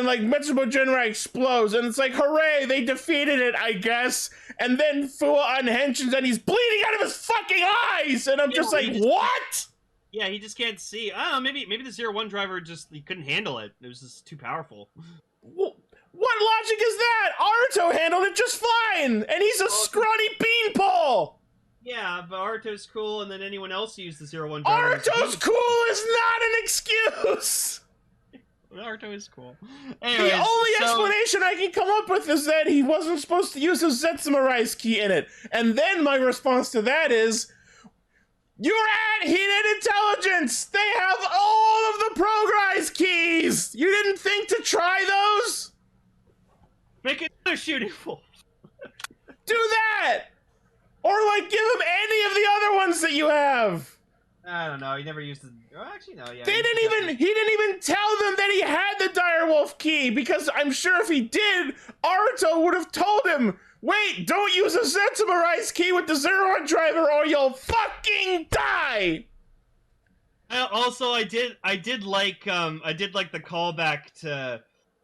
A: like Metsuboujindie explodes, and it's like, hooray, they defeated it, I guess. And then Fua unhensions and he's bleeding out of his fucking eyes, and I'm just like, what?
B: Yeah, he just can't see. I don't know, maybe the 01 driver he couldn't handle it. It was just too powerful.
A: What logic is that? Aruto handled it just fine, and he's a scrawny beanpole.
B: Yeah, but Aruto's cool, and then anyone else who used the 01 driver.
A: Aruto's cool is not an excuse!
B: Naruto is cool.
A: The
B: Anyways,
A: only explanation I can come up with is that he wasn't supposed to use his Zetsuma Rise key in it. And then my response to that is, you're at Heated Intelligence! They have all of the Progrise keys! You didn't think to try those?
B: make another shooting wolf.
A: Do that! Or, like, give him any of the other ones that you have!
B: I don't know. He never used the. Well, actually, no. Yeah.
A: He didn't even tell them that he had the Direwolf key, because I'm sure if he did, Aruto would have told him, wait, don't use a Zetsuma Rise key with the Zero-One driver or you'll fucking die!
B: Also, I did like the callback to,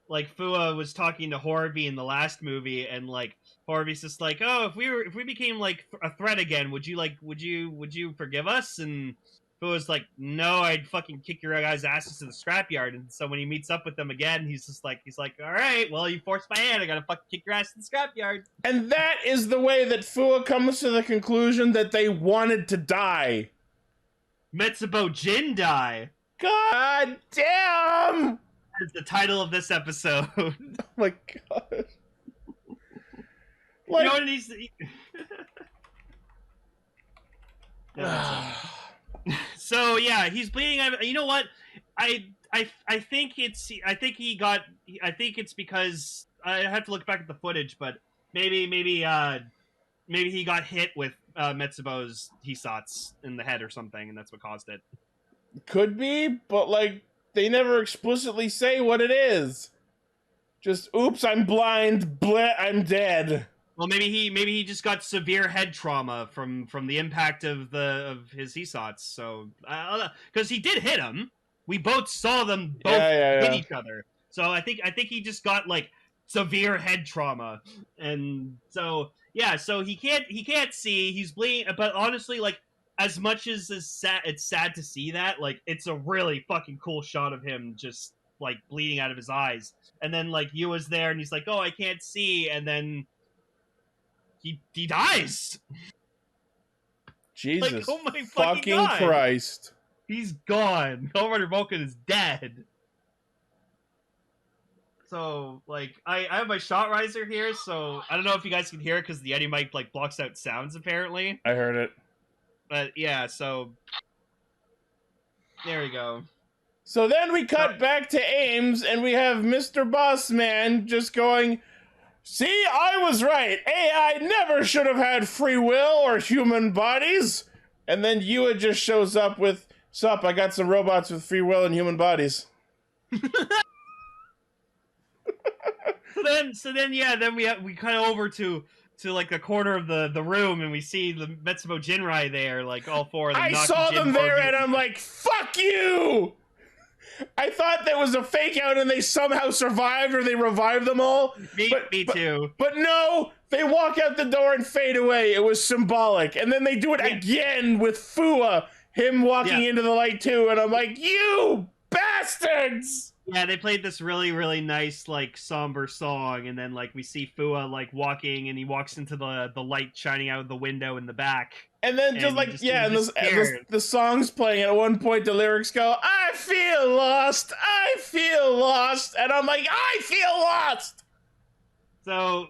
B: like, Fua was talking to Horby in the last movie, and, like, Horby's just like, oh, if we became, like, a threat again, would you forgive us? And Fua's like, no, I'd fucking kick your guys' asses to the scrapyard. And so when he meets up with them again, he's like, all right, well, you forced my hand, I gotta fucking kick your ass to the scrapyard.
A: And that is the way that Fua comes to the conclusion that they wanted to die.
B: Metsuboujindie.
A: God damn!
B: Is the title of this episode.
A: Oh my god.
B: You know what he's... So yeah, he's bleeding. You know what? I think it's because I have to look back at the footage, but maybe he got hit with Metsubo's Hisatsu in the head or something, and that's what caused it.
A: Could be, but like they never explicitly say what it is. Just oops, I'm blind, bleh, I'm dead.
B: Well, maybe he just got severe head trauma from the impact of his Hisatsu. So, because he did hit him, we both saw them both hit each other. So I think he just got like severe head trauma, and so yeah, so he can't see. He's bleeding, but honestly, like as much as it's sad to see that, like it's a really fucking cool shot of him just like bleeding out of his eyes, and then like Yua's there, and he's like, oh, I can't see, and then he dies.
A: Jesus,
B: like, oh my
A: fucking
B: God.
A: Christ!
B: He's gone. Kamen Rider Vulcan is dead. So, like, I have my shot riser here, so I don't know if you guys can hear it because the Yeti mic like blocks out sounds apparently.
A: I heard it.
B: But yeah, so there we go.
A: So then we cut back to Ames, and we have Mr. Bossman just going, see, I was right. AI never should have had free will or human bodies. And then Yua just shows up with, sup, I got some robots with free will and human bodies.
B: So then we cut over to like the corner of the room, and we see the Metsuboujindie there, like all four of them.
A: I saw them there, and I'm like, fuck you! I thought that was a fake out and they somehow survived or they revived them all.
B: Me too.
A: But no, they walk out the door and fade away. It was symbolic. And then they do it again with Fua, him walking into the light too. And I'm like, you bastards!
B: Yeah, they played this really, really nice, like, somber song. And then, like, we see Fua, like, walking, and he walks into the light shining out of the window in the back.
A: And then and the song's playing, and at one point the lyrics go, I feel lost, and I'm like, I feel lost!
B: So,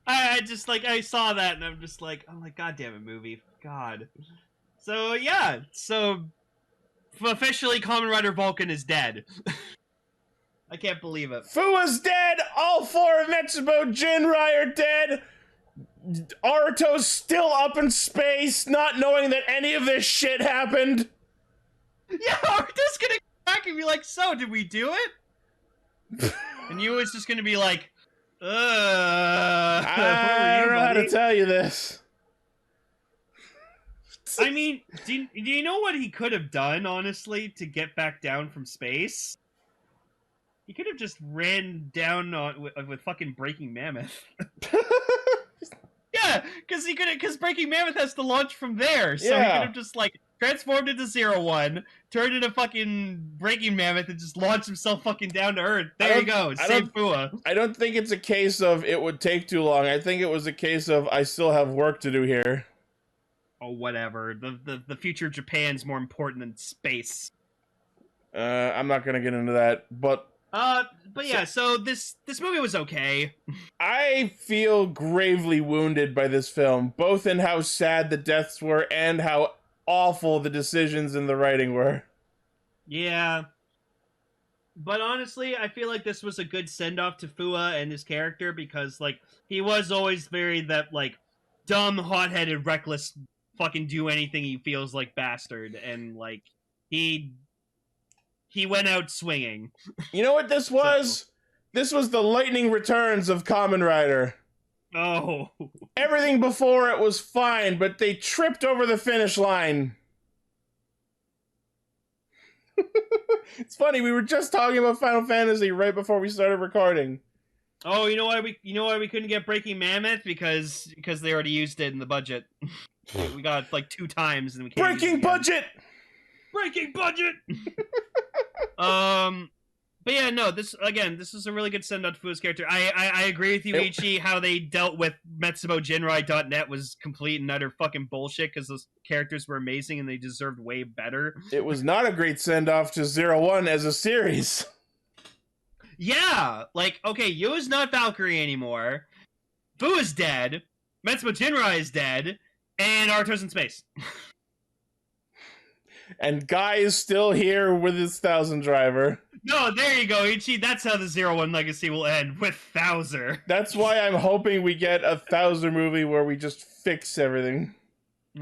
B: I just, like, I saw that, and I'm just like, oh my goddamn it, movie, God. So, yeah, so, officially, Kamen Rider Vulcan is dead. I can't believe it.
A: Fua's dead, all four of Metsuboujindie are dead, Aruto's still up in space, not knowing that any of this shit happened.
B: Yeah, Aruto's gonna come back and be like, so, did we do it? And Yua's just gonna be like,
A: I don't know how to tell you this.
B: I mean, do you know what he could have done, honestly, to get back down from space? He could have just ran down with fucking Breaking Mammoth. Yeah, because Breaking Mammoth has to launch from there, so he could have just like transformed into 01, turned into fucking Breaking Mammoth, and just launched himself fucking down to Earth. There you go, save Fua.
A: I don't think it's a case of it would take too long. I think it was a case of I still have work to do here.
B: Oh, whatever. The future of Japan's more important than space.
A: I'm not gonna get into that, but
B: yeah, so this movie was okay.
A: I feel gravely wounded by this film, both in how sad the deaths were and how awful the decisions in the writing were.
B: Yeah. But honestly, I feel like this was a good send-off to Fua and his character because, like, he was always very that, like, dumb, hot-headed, reckless, fucking do anything he feels like bastard. And, like, he went out swinging.
A: You know what this was? So, this was the lightning returns of Kamen Rider.
B: Oh.
A: Everything before it was fine, but they tripped over the finish line. It's funny, we were just talking about Final Fantasy right before we started recording.
B: Oh, you know why we couldn't get Breaking Mammoth? Because they already used it in the budget. We got it like 2 times and we can't
A: Breaking budget.
B: Breaking budget. But yeah, no, this is a really good send out to Fua's character. I agree with you, Ichi. How they dealt with Metsuboujindie.net was complete and utter fucking bullshit because those characters were amazing and they deserved way better.
A: It was not a great send off to 01 as a series.
B: Yeah, like, okay, Yu's not Valkyrie anymore. Fua's dead. Metsuboujindie is dead. And Naruto's in space.
A: And Guy is still here with his 1000 driver.
B: No, there you go, Ichi. That's how the 01 legacy will end, with Thouser.
A: That's why I'm hoping we get a Thouser movie where we just fix everything.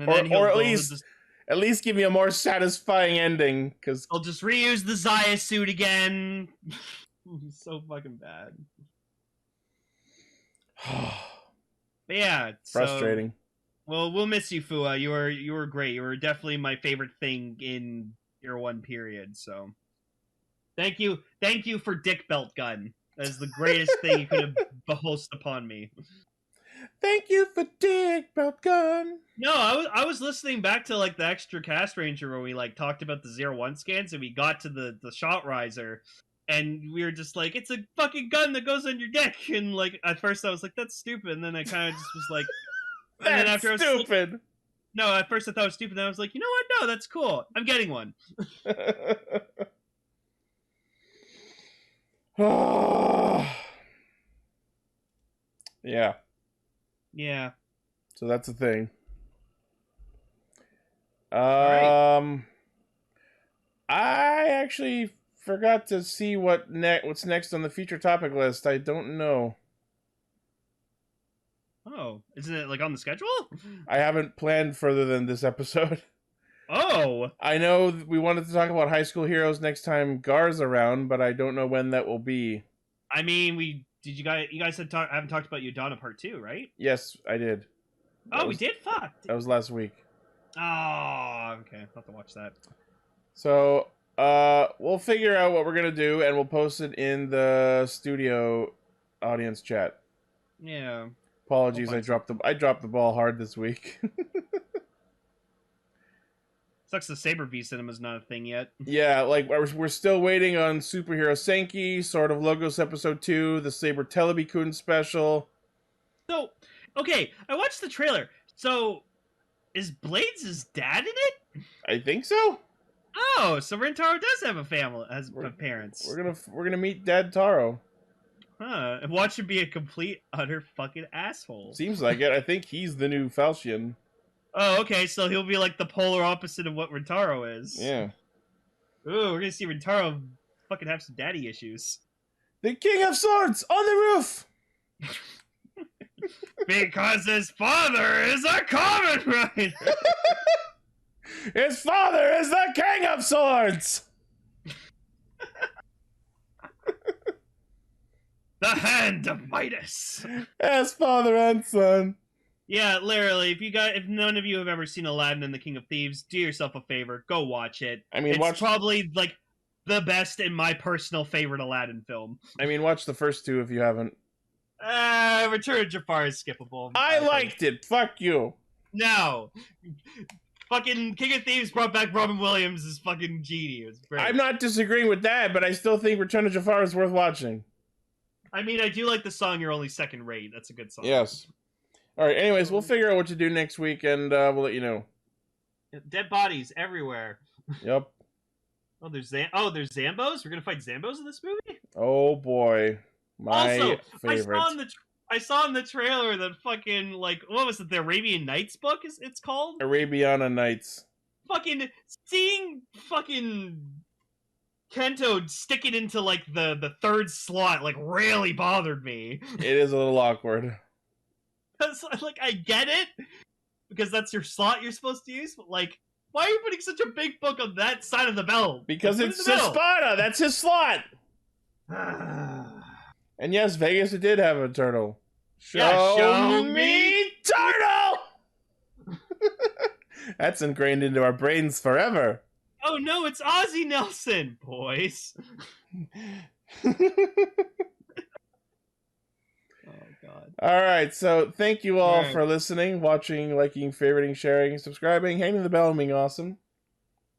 A: Or at least give me a more satisfying ending. Because
B: I'll just reuse the Zaya suit again. So fucking bad. But yeah,
A: frustrating.
B: Well, we'll miss you, Fua. You were great. You were definitely my favorite thing in Year 1 period. So, thank you for Dick Belt Gun. That is the greatest thing you could have behost upon me.
A: Thank you for Dick Belt Gun.
B: No, I was listening back to like the extra Castranger where we like talked about the 01 scans and we got to the shot riser. And we were just like, it's a fucking gun that goes on your dick. And like, at first I was like, that's stupid. And then I kind of just was like,
A: that's stupid.
B: No, at first I thought it was stupid. Then I was like, you know what? No, that's cool. I'm getting one.
A: Yeah.
B: Yeah.
A: So that's the thing.
B: Right.
A: I actually forgot to see what's next on the feature topic list. I don't know.
B: Oh, isn't it like on the schedule?
A: I haven't planned further than this episode.
B: Oh,
A: I know we wanted to talk about High School Heroes next time Gar's around, but I don't know when that will be.
B: I mean, you guys haven't talked about Yodana Part 2, right?
A: Yes, I did.
B: We did? Fuck.
A: That was last week.
B: Oh, okay. I'll have to watch that.
A: So, we'll figure out what we're gonna do, and we'll post it in the studio audience chat.
B: Yeah.
A: Apologies, I dropped the ball hard this week.
B: Sucks the Sabre V cinema's not a thing yet.
A: Yeah, like we're still waiting on Superhero Senki, Sword of Logos Episode 2, the Sabre Telebi-kun special.
B: So, okay, I watched the trailer. So, is Blades' dad in it?
A: I think so.
B: Oh, so Rintaro does have a family, has parents.
A: We're gonna meet Dad Taro.
B: Huh? And watch him be a complete, utter fucking asshole.
A: Seems like it. I think he's the new Falchion.
B: Oh, okay, so he'll be like the polar opposite of what Rintaro is.
A: Yeah.
B: Ooh, we're gonna see Rintaro fucking have some daddy issues.
A: The King of Swords on the roof!
B: Because his father is a Kamen Rider!
A: His father is the King of Swords!
B: The Hand of Midas!
A: As father and son.
B: Yeah, literally, if none of you have ever seen Aladdin and the King of Thieves, do yourself a favor, go watch it.
A: I mean,
B: it's probably, like, the best and my personal favorite Aladdin film.
A: I mean, watch the first 2 if you haven't.
B: Return of Jafar is skippable.
A: I liked it. Fuck you.
B: No. Fucking King of Thieves brought back Robin Williams as fucking genie. It was great.
A: I'm not disagreeing with that, but I still think Return of Jafar is worth watching.
B: I mean, I do like the song You're Only Second Rate. That's a good song.
A: Yes. Alright, anyways, we'll figure out what to do next week, and we'll let you know.
B: Dead bodies everywhere.
A: Yep.
B: there's Zambos. We're gonna fight Zambos in this movie.
A: Oh boy, my
B: Also,
A: favorite.
B: I saw in the trailer that fucking like what was it? The Arabian Nights book it's called.
A: Arabiana Nights.
B: Fucking seeing fucking Kento stick it into like the third slot like really bothered me.
A: It is a little awkward.
B: Cause like I get it because that's your slot you're supposed to use, but like why are you putting such a big book on that side of the belt?
A: Because
B: Like,
A: it's Spada. That's his slot. And yes, Vegas did have a turtle.
B: Show
A: me turtle! That's ingrained into our brains forever.
B: Oh no, it's Ozzy Nelson, boys. Oh god.
A: Alright, so thank you all
B: Right.
A: for listening, watching, liking, favoriting, sharing, subscribing, hanging the bell, and being awesome.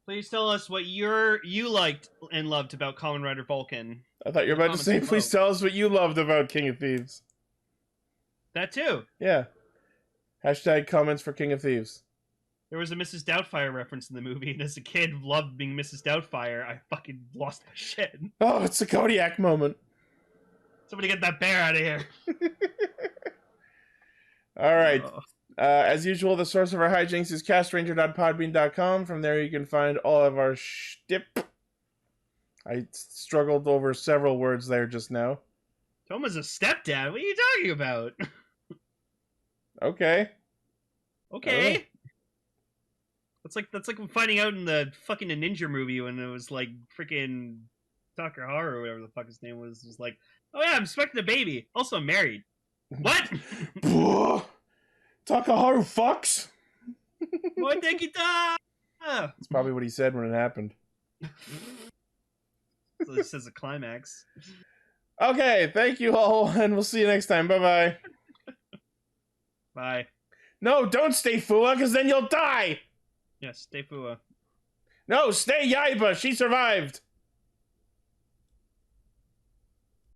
B: Please tell us what you liked and loved about Kamen Rider Vulcan.
A: I thought you were about to say,
B: Comments
A: please tell us what you loved about King of Thieves.
B: That too.
A: Yeah. Hashtag comments for King of Thieves.
B: There was a Mrs. Doubtfire reference in the movie, and as a kid loved being Mrs. Doubtfire, I fucking lost my shit.
A: Oh, it's a Kodiak moment.
B: Somebody get that bear out of here.
A: Alright.
B: Oh.
A: As usual, the source of our hijinks is castranger.podbean.com. From there you can find all of our shtipp. I struggled over several words there just now.
B: Toma's a stepdad? What are you talking about?
A: Okay.
B: Okay. That's like finding out in the fucking Ninja movie when it was like freaking Takahara or whatever the fuck his name was like, oh yeah, I'm expecting a baby. Also, I'm married. What?
A: Takaharu fucks?
B: What did you do?
A: That's probably what he said when it happened.
B: So this is a climax.
A: Okay, thank you all, and we'll see you next time. Bye-bye.
B: Bye.
A: No, don't stay Fua, because then you'll die!
B: Yes, stay Fua.
A: No, stay Yaiba! She survived!